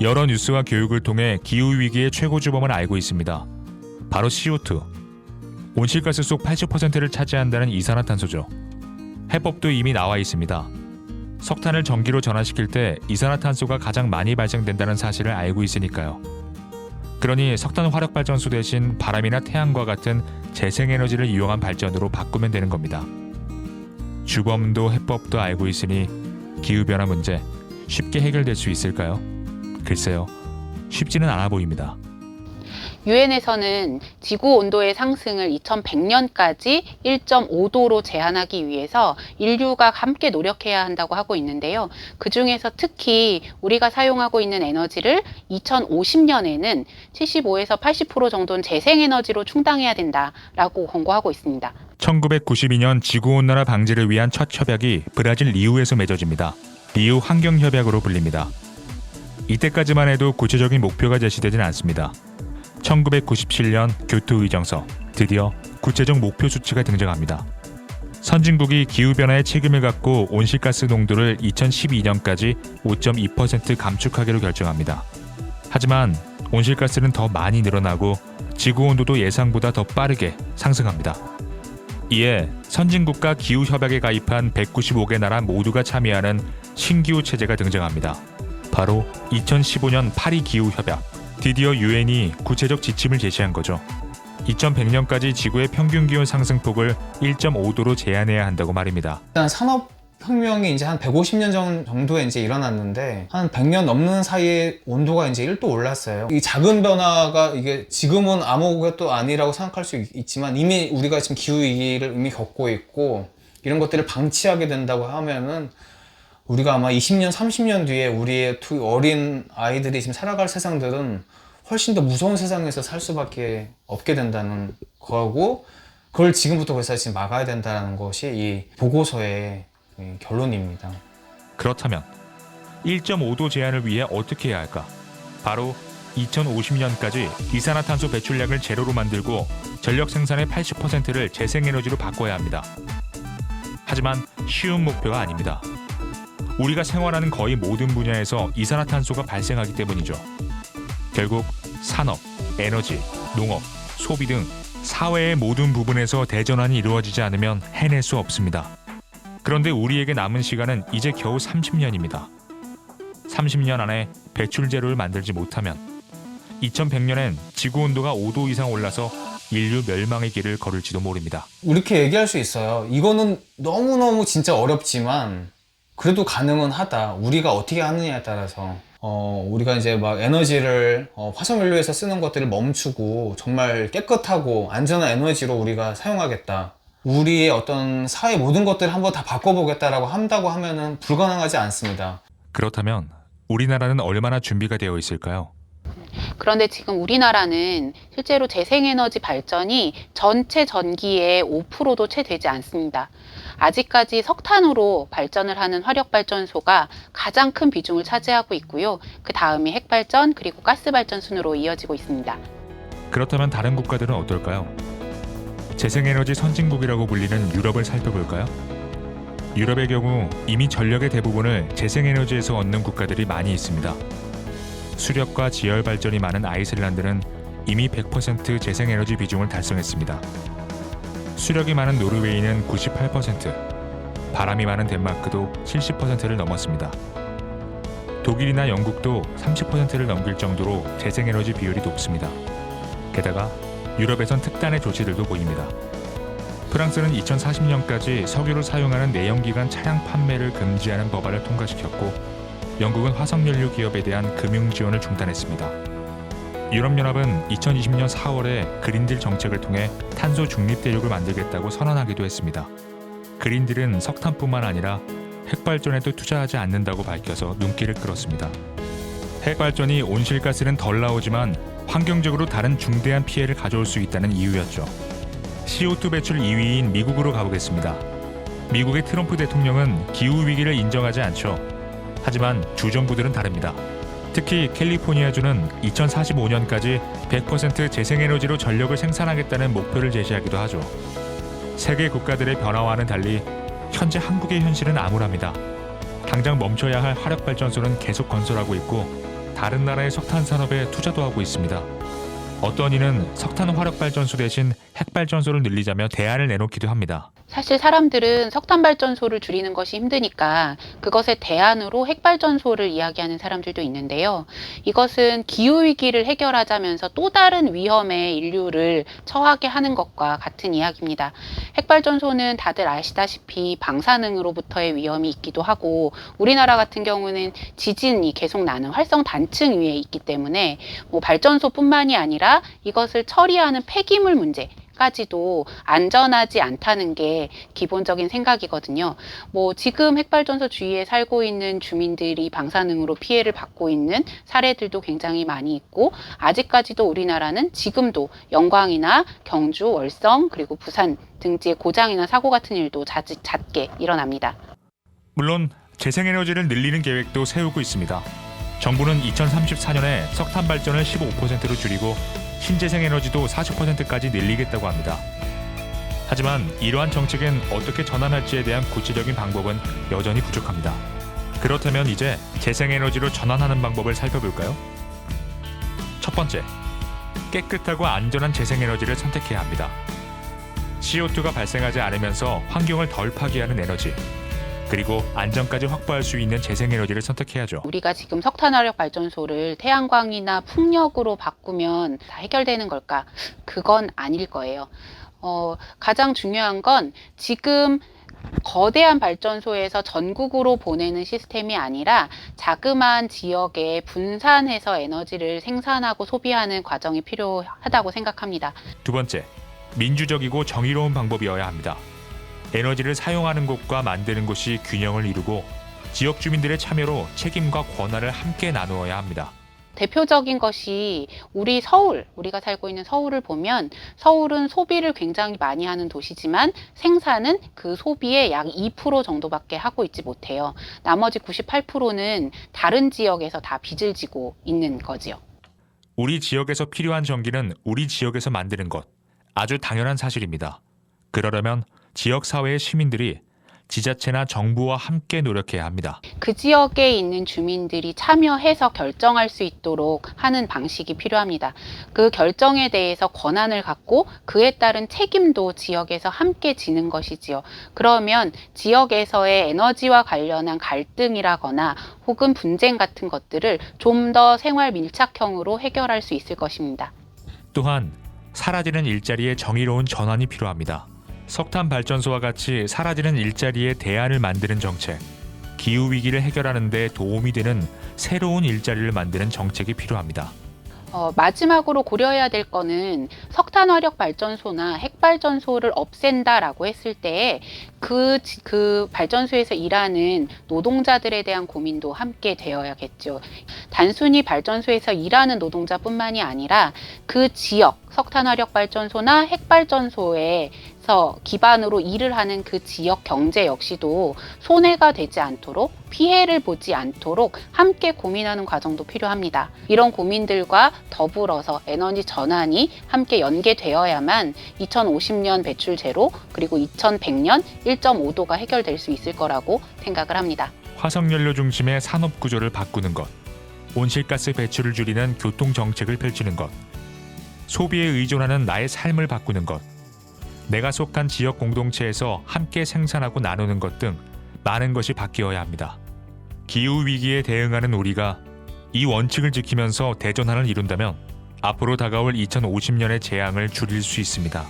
여러 뉴스와 교육을 통해 기후위기의 최고 주범을 알고 있습니다. 바로 CO2. 온실가스 속 80%를 차지한다는 이산화탄소죠. 해법도 이미 나와 있습니다. 석탄을 전기로 전환시킬 때 이산화탄소가 가장 많이 발생된다는 사실을 알고 있으니까요. 그러니 석탄 화력발전소 대신 바람이나 태양과 같은 재생에너지를 이용한 발전으로 바꾸면 되는 겁니다. 주범도 해법도 알고 있으니 기후변화 문제 쉽게 해결될 수 있을까요? 글쎄요, 쉽지는 않아 보입니다. 유엔에서는 지구 온도의 상승을 2100년까지 1.5도로 제한하기 위해서 인류가 함께 노력해야 한다고 하고 있는데요. 그 중에서 특히 우리가 사용하고 있는 에너지를 2050년에는 75에서 80% 정도는 재생에너지로 충당해야 된다라고 권고하고 있습니다. 1992년 지구온난화 방지를 위한 첫 협약이 브라질 리우에서 맺어집니다. 리우 환경협약으로 불립니다. 이때까지만 해도 구체적인 목표가 제시되진 않습니다. 1997년 교토의정서, 드디어 구체적 목표 수치가 등장합니다. 선진국이 기후변화에 책임을 갖고 온실가스 농도를 2012년까지 5.2% 감축하기로 결정합니다. 하지만 온실가스는 더 많이 늘어나고 지구온도도 예상보다 더 빠르게 상승합니다. 이에 선진국과 기후협약에 가입한 195개 나라 모두가 참여하는 신기후 체제가 등장합니다. 바로 2015년 파리 기후협약. 드디어 유엔이 구체적 지침을 제시한 거죠. 2100년까지 지구의 평균 기온 상승폭을 1.5도로 제한해야 한다고 말입니다. 일단 산업혁명이 이제 한 150년 정도에 이제 일어났는데 한 100년 넘는 사이에 온도가 이제 1도 올랐어요. 이 작은 변화가 이게 지금은 아무것도 아니라고 생각할 수 있지만 이미 우리가 지금 기후위기를 이미 겪고 있고 이런 것들을 방치하게 된다고 하면은 우리가 아마 20년, 30년 뒤에 우리의 어린 아이들이 지금 살아갈 세상들은 훨씬 더 무서운 세상에서 살 수밖에 없게 된다는 거고 그걸 지금부터 그래서 지금 막아야 된다는 것이 이 보고서의 결론입니다. 그렇다면 1.5도 제한을 위해 어떻게 해야 할까? 바로 2050년까지 이산화탄소 배출량을 제로로 만들고 전력 생산의 80%를 재생에너지로 바꿔야 합니다. 하지만 쉬운 목표가 아닙니다. 우리가 생활하는 거의 모든 분야에서 이산화탄소가 발생하기 때문이죠. 결국 산업, 에너지, 농업, 소비 등 사회의 모든 부분에서 대전환이 이루어지지 않으면 해낼 수 없습니다. 그런데 우리에게 남은 시간은 이제 겨우 30년입니다. 30년 안에 배출 제로를 만들지 못하면 2100년엔 지구 온도가 5도 이상 올라서 인류 멸망의 길을 걸을지도 모릅니다. 이렇게 얘기할 수 있어요. 이거는 너무너무 진짜 어렵지만 그래도 가능은 하다. 우리가 어떻게 하느냐에 따라서 우리가 이제 막 에너지를 화석연료에서 쓰는 것들을 멈추고 정말 깨끗하고 안전한 에너지로 우리가 사용하겠다. 우리의 어떤 사회 모든 것들을 한번 다 바꿔보겠다라고 한다고 하면은 불가능하지 않습니다. 그렇다면 우리나라는 얼마나 준비가 되어 있을까요? 그런데 지금 우리나라는 실제로 재생에너지 발전이 전체 전기의 5%도 채 되지 않습니다. 아직까지 석탄으로 발전을 하는 화력발전소가 가장 큰 비중을 차지하고 있고요. 그 다음이 핵발전 그리고 가스발전 순으로 이어지고 있습니다. 그렇다면 다른 국가들은 어떨까요? 재생에너지 선진국이라고 불리는 유럽을 살펴볼까요? 유럽의 경우 이미 전력의 대부분을 재생에너지에서 얻는 국가들이 많이 있습니다. 수력과 지열 발전이 많은 아이슬란드는 이미 100% 재생에너지 비중을 달성했습니다. 수력이 많은 노르웨이는 98%, 바람이 많은 덴마크도 70%를 넘었습니다. 독일이나 영국도 30%를 넘길 정도로 재생에너지 비율이 높습니다. 게다가 유럽에선 특단의 조치들도 보입니다. 프랑스는 2040년까지 석유를 사용하는 내연기관 차량 판매를 금지하는 법안을 통과시켰고 영국은 화석연료 기업에 대한 금융 지원을 중단했습니다. 유럽연합은 2020년 4월에 그린딜 정책을 통해 탄소 중립 대륙을 만들겠다고 선언하기도 했습니다. 그린딜은 석탄뿐만 아니라 핵발전에도 투자하지 않는다고 밝혀서 눈길을 끌었습니다. 핵발전이 온실가스는 덜 나오지만 환경적으로 다른 중대한 피해를 가져올 수 있다는 이유였죠. CO2 배출 2위인 미국으로 가보겠습니다. 미국의 트럼프 대통령은 기후위기를 인정하지 않죠. 하지만 주정부들은 다릅니다. 특히 캘리포니아주는 2045년까지 100% 재생에너지로 전력을 생산하겠다는 목표를 제시하기도 하죠. 세계 국가들의 변화와는 달리 현재 한국의 현실은 암울합니다. 당장 멈춰야 할 화력발전소는 계속 건설하고 있고 다른 나라의 석탄 산업에 투자도 하고 있습니다. 어떤 이는 석탄 화력 발전소 대신 핵 발전소를 늘리자며 대안을 내놓기도 합니다. 사실 사람들은 석탄 발전소를 줄이는 것이 힘드니까 그것의 대안으로 핵 발전소를 이야기하는 사람들도 있는데요. 이것은 기후 위기를 해결하자면서 또 다른 위험에 인류를 처하게 하는 것과 같은 이야기입니다. 핵 발전소는 다들 아시다시피 방사능으로부터의 위험이 있기도 하고 우리나라 같은 경우는 지진이 계속 나는 활성 단층 위에 있기 때문에 발전소뿐만이 아니라 이것을 처리하는 폐기물 문제까지도 안전하지 않다는 게 기본적인 생각이거든요. 지금 핵발전소 주위에 살고 있는 주민들이 방사능으로 피해를 받고 있는 사례들도 굉장히 많이 있고 아직까지도 우리나라는 지금도 영광이나 경주, 월성 그리고 부산 등지의 고장이나 사고 같은 일도 잦게 일어납니다. 물론 재생에너지를 늘리는 계획도 세우고 있습니다. 정부는 2034년에 석탄 발전을 15%로 줄이고 신재생에너지도 40%까지 늘리겠다고 합니다. 하지만 이러한 정책은 어떻게 전환할지에 대한 구체적인 방법은 여전히 부족합니다. 그렇다면 이제 재생에너지로 전환하는 방법을 살펴볼까요? 첫 번째, 깨끗하고 안전한 재생에너지를 선택해야 합니다. CO2가 발생하지 않으면서 환경을 덜 파괴하는 에너지, 그리고 안전까지 확보할 수 있는 재생에너지를 선택해야죠. 우리가 지금 석탄화력 발전소를 태양광이나 풍력으로 바꾸면 다 해결되는 걸까? 그건 아닐 거예요. 가장 중요한 건 지금 거대한 발전소에서 전국으로 보내는 시스템이 아니라 자그마한 지역에 분산해서 에너지를 생산하고 소비하는 과정이 필요하다고 생각합니다. 두 번째, 민주적이고 정의로운 방법이어야 합니다. 에너지를 사용하는 곳과 만드는 곳이 균형을 이루고 지역 주민들의 참여로 책임과 권한을 함께 나누어야 합니다. 대표적인 것이 우리가 살고 있는 서울을 보면 서울은 소비를 굉장히 많이 하는 도시지만 생산은 그 소비의 약 2% 정도밖에 하고 있지 못해요. 나머지 98%는 다른 지역에서 다 빚을 지고 있는 거지요. 우리 지역에서 필요한 전기는 우리 지역에서 만드는 것, 아주 당연한 사실입니다. 그러려면 지역사회의 시민들이 지자체나 정부와 함께 노력해야 합니다. 그 지역에 있는 주민들이 참여해서 결정할 수 있도록 하는 방식이 필요합니다. 그 결정에 대해서 권한을 갖고 그에 따른 책임도 지역에서 함께 지는 것이지요. 그러면 지역에서의 에너지와 관련한 갈등이라거나 혹은 분쟁 같은 것들을 좀 더 생활 밀착형으로 해결할 수 있을 것입니다. 또한 사라지는 일자리의 정의로운 전환이 필요합니다. 석탄 발전소와 같이 사라지는 일자리에 대안을 만드는 정책, 기후 위기를 해결하는 데 도움이 되는 새로운 일자리를 만드는 정책이 필요합니다. 마지막으로 고려해야 될 거는 석탄화력 발전소나 핵발전소를 없앤다라고 했을 때 그 발전소에서 일하는 노동자들에 대한 고민도 함께 되어야겠죠. 단순히 발전소에서 일하는 노동자뿐만이 아니라 그 지역 석탄화력 발전소나 핵발전소에서 기반으로 일을 하는 그 지역 경제 역시도 손해가 되지 않도록 피해를 보지 않도록 함께 고민하는 과정도 필요합니다. 이런 고민들과 더불어서 에너지 전환이 함께 연계되어야만 2050년 배출 제로 그리고 2100년 1.5도가 해결될 수 있을 거라고 생각을 합니다. 화석연료 중심의 산업 구조를 바꾸는 것, 온실가스 배출을 줄이는 교통 정책을 펼치는 것, 소비에 의존하는 나의 삶을 바꾸는 것, 내가 속한 지역 공동체에서 함께 생산하고 나누는 것 등 많은 것이 바뀌어야 합니다. 기후 위기에 대응하는 우리가 이 원칙을 지키면서 대전환을 이룬다면 앞으로 다가올 2050년의 재앙을 줄일 수 있습니다.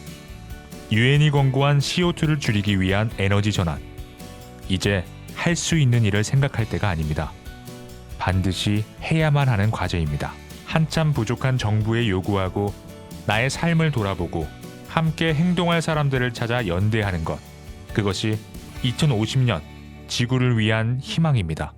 유엔이 권고한 CO2를 줄이기 위한 에너지 전환. 이제 할 수 있는 일을 생각할 때가 아닙니다. 반드시 해야만 하는 과제입니다. 한참 부족한 정부에 요구하고 나의 삶을 돌아보고 함께 행동할 사람들을 찾아 연대하는 것. 그것이 2050년 지구를 위한 희망입니다.